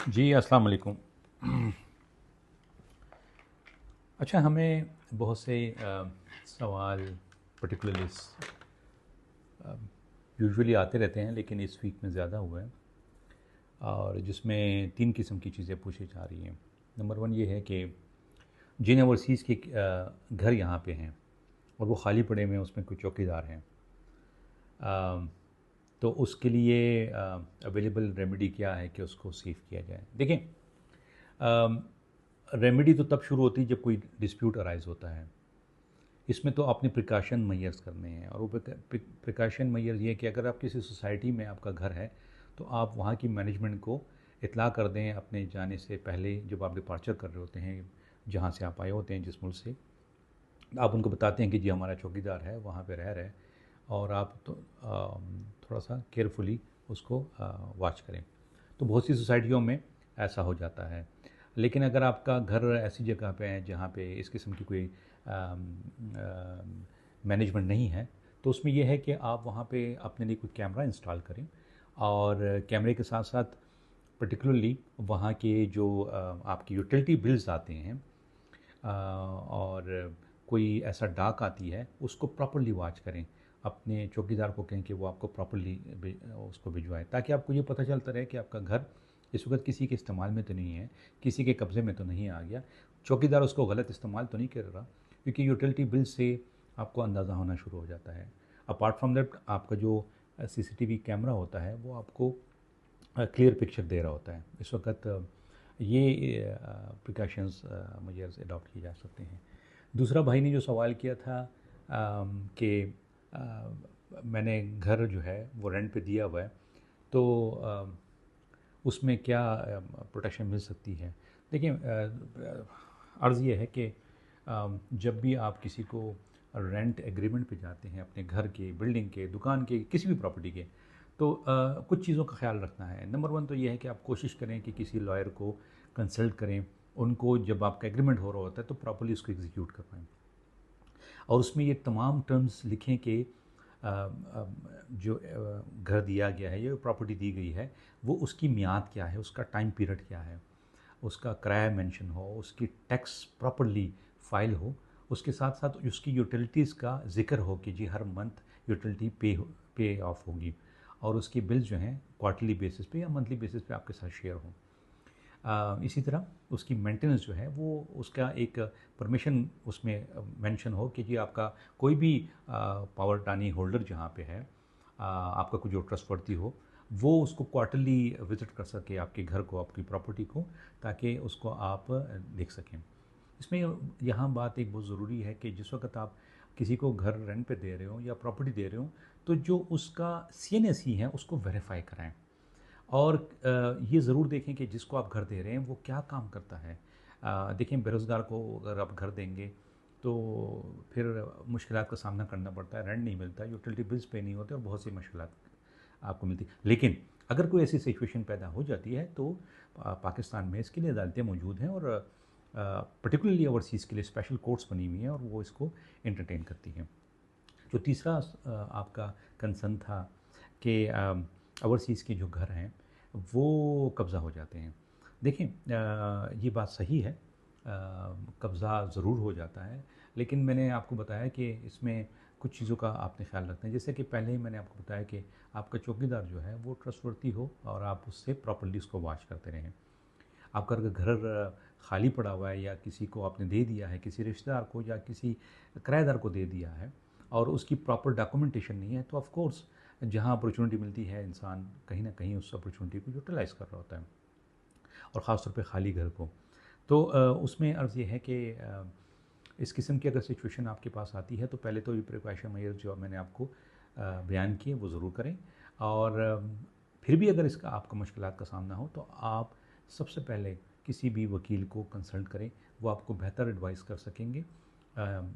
जी, अस्सलाम वालेकुम। अच्छा, हमें बहुत से सवाल पर्टिकुलरली यूजुअली आते रहते हैं, लेकिन इस वीक में ज़्यादा हुआ है, और जिसमें 3 किस्म की चीज़ें पूछी जा रही हैं। नंबर 1 ये है कि जिन ओवरसीज़ के घर यहाँ पे हैं और वो खाली पड़े हुए हैं, उसमें कोई चौकीदार हैं, अ, तो उसके लिए अवेलेबल रेमेडी क्या है कि उसको सेव किया जाए। देखिए, रेमेडी तो तब शुरू होती है जब कोई डिस्प्यूट अराइज होता है। इसमें तो आपने प्रिकॉशन मेजर्स करने हैं, और वो प्रिकॉशन मेजर्स ये है कि अगर आप किसी सोसाइटी में आपका घर है, तो आप वहाँ की मैनेजमेंट को इतला कर दें अपने जाने से पहले। जब आप डिपार्चर कर रहे होते हैं, जहाँ से आप आए होते हैं, जिस मुल्क से, आप उनको बताते हैं कि जी हमारा चौकीदार है, वहाँ पे रह रहे हैं, और आप तो थोड़ा सा केयरफुली उसको वॉच करें। तो बहुत सी सोसाइटियों में ऐसा हो जाता है। लेकिन अगर आपका घर ऐसी जगह पे है जहाँ पे इस किस्म की कोई मैनेजमेंट नहीं है, तो उसमें यह है कि आप वहाँ पे अपने लिए कोई कैमरा इंस्टॉल करें, और कैमरे के साथ साथ पर्टिकुलरली वहाँ के जो आपकी यूटिलिटी बिल्स आते हैं, और कोई ऐसा डाक आती है, उसको प्रॉपर्ली वॉच करें। अपने चौकीदार को कहें कि वो आपको प्रॉपर्ली उसको भिजवाएं, ताकि आपको ये पता चलता रहे कि आपका घर इस वक्त किसी के इस्तेमाल में तो नहीं है, किसी के कब्ज़े में तो नहीं आ गया, चौकीदार उसको गलत इस्तेमाल तो नहीं कर रहा। क्योंकि यूटिलिटी बिल से आपको अंदाज़ा होना शुरू हो जाता है। अपार्ट फ्रॉम दैट, आपका जो सीसीटीवी कैमरा होता है, वो आपको क्लियर पिक्चर दे रहा होता है। इस वक्त ये प्रिकॉशंस मुझे अडॉप्ट किए जा सकते हैं। दूसरा, भाई ने जो सवाल किया था कि मैंने घर जो है वो रेंट पे दिया हुआ है, तो उसमें क्या प्रोटेक्शन मिल सकती है। देखिए, अर्ज़ ये है कि जब भी आप किसी को रेंट एग्रीमेंट पे जाते हैं, अपने घर के, बिल्डिंग के, दुकान के, किसी भी प्रॉपर्टी के, तो कुछ चीज़ों का ख्याल रखना है। नंबर 1 तो ये है कि आप कोशिश करें कि किसी लॉयर को कंसल्ट करें। उनको जब आपका एग्रीमेंट हो रहा होता है तो प्रॉपर्ली उसको एग्जीक्यूट करवाएं, और उसमें ये तमाम टर्म्स लिखें कि जो घर दिया गया है या प्रॉपर्टी दी गई है, वो उसकी मियाद क्या है, उसका टाइम पीरियड क्या है, उसका किराया मेंशन हो, उसकी टैक्स प्रॉपर्ली फाइल हो, उसके साथ साथ उसकी यूटिलिटीज़ का जिक्र हो कि जी हर मंथ यूटिलिटी पे ऑफ होगी, और उसकी बिल्स जो हैं क्वार्टरली बेसिस पे या मंथली बेसिस पे आपके साथ शेयर हों। इसी तरह उसकी मेंटेनेंस जो है, वो उसका एक परमिशन उसमें मेंशन हो कि जी आपका कोई भी पावर टानी होल्डर जहाँ पे है, आपका कोई जो ट्रस्टवर्दी हो, वो उसको क्वार्टरली विज़िट कर सके आपके घर को, आपकी प्रॉपर्टी को, ताकि उसको आप देख सकें। इसमें यहाँ बात एक बहुत ज़रूरी है कि जिस वक्त आप किसी को घर रेंट पे दे रहे हो या प्रॉपर्टी दे रहे हो, तो जो उसका सीएनएसी है उसको वेरीफाई कराएं, और ये ज़रूर देखें कि जिसको आप घर दे रहे हैं वो क्या काम करता है। देखें, बेरोज़गार को अगर आप घर देंगे तो फिर मुश्किलात का सामना करना पड़ता है, रेंट नहीं मिलता, यूटिलिटी बिल्स पे नहीं होते, और बहुत सी मुश्किलात आपको मिलती। लेकिन अगर कोई ऐसी सिचुएशन पैदा हो जाती है, तो पाकिस्तान में इसके लिए अदालतें मौजूद हैं, और पर्टिकुलरली ओवरसीज़ के लिए स्पेशल कोर्ट्स बनी हुई हैं, और वो इसको एंटरटेन करती हैं। जो तीसरा आपका कंसर्न था कि ओवरसीज़ के जो घर हैं वो कब्ज़ा हो जाते हैं। देखिए, ये बात सही है, कब्ज़ा ज़रूर हो जाता है, लेकिन मैंने आपको बताया कि इसमें कुछ चीज़ों का आपने ख्याल रखना है। जैसे कि पहले ही मैंने आपको बताया कि आपका चौकीदार जो है वो ट्रस्टवर्दी हो, और आप उससे प्रॉपर्ली उसको वॉच करते रहें। आपका अगर घर खाली पड़ा हुआ है, या किसी को आपने दे दिया है, किसी रिश्तेदार को या किसी किराएदार को दे दिया है, और उसकी प्रॉपर डॉक्यूमेंटेशन नहीं है, तो ऑफ कोर्स जहाँ अपॉर्चुनिटी मिलती है, इंसान कहीं ना कहीं उस अपॉर्चुनिटी को यूटिलाइज़ कर रहा होता है, और ख़ास तौर पे खाली घर को। तो उसमें अर्ज़ ये है कि इस किस्म की अगर सिचुएशन आपके पास आती है, तो पहले तो ये प्रिकॉशन मेजर्स जो मैंने आपको बयान किए वो ज़रूर करें। और फिर भी अगर इसका आपको मुश्किलात का सामना हो, तो आप सबसे पहले किसी भी वकील को कंसल्ट करें, वो आपको बेहतर एडवाइस कर सकेंगे।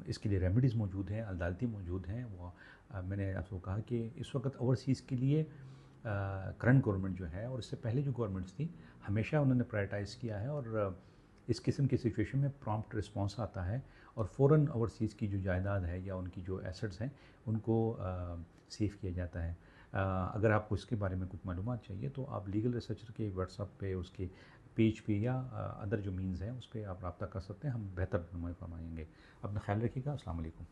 इसके लिए रेमेडीज़ मौजूद हैं, अदालतें मौजूद हैं। वो मैंने आपको कहा कि इस वक्त ओवरसीज़ के लिए करंट गवर्नमेंट जो है, और इससे पहले जो गवर्नमेंट्स थी, हमेशा उन्होंने प्रायोरिटाइज़ किया है, और इस किस्म की सिचुएशन में प्रॉम्प्ट रिस्पांस आता है, और फ़ौरन ओवरसीज़ की जो जायदाद है या उनकी जो एसेट्स हैं, उनको सेव किया जाता है। अगर आपको इसके बारे में कुछ मालूमात चाहिए तो आप लीगल रिसर्चर के व्हाट्सएप पे, उसके पेज पे या अदर जो मीन्स हैं उस पर आप रब्ता कर सकते हैं, हम बेहतर रहनुमाई फरमाएंगे। अपना ख्याल रखिएगा। अस्सलाम वालेकुम।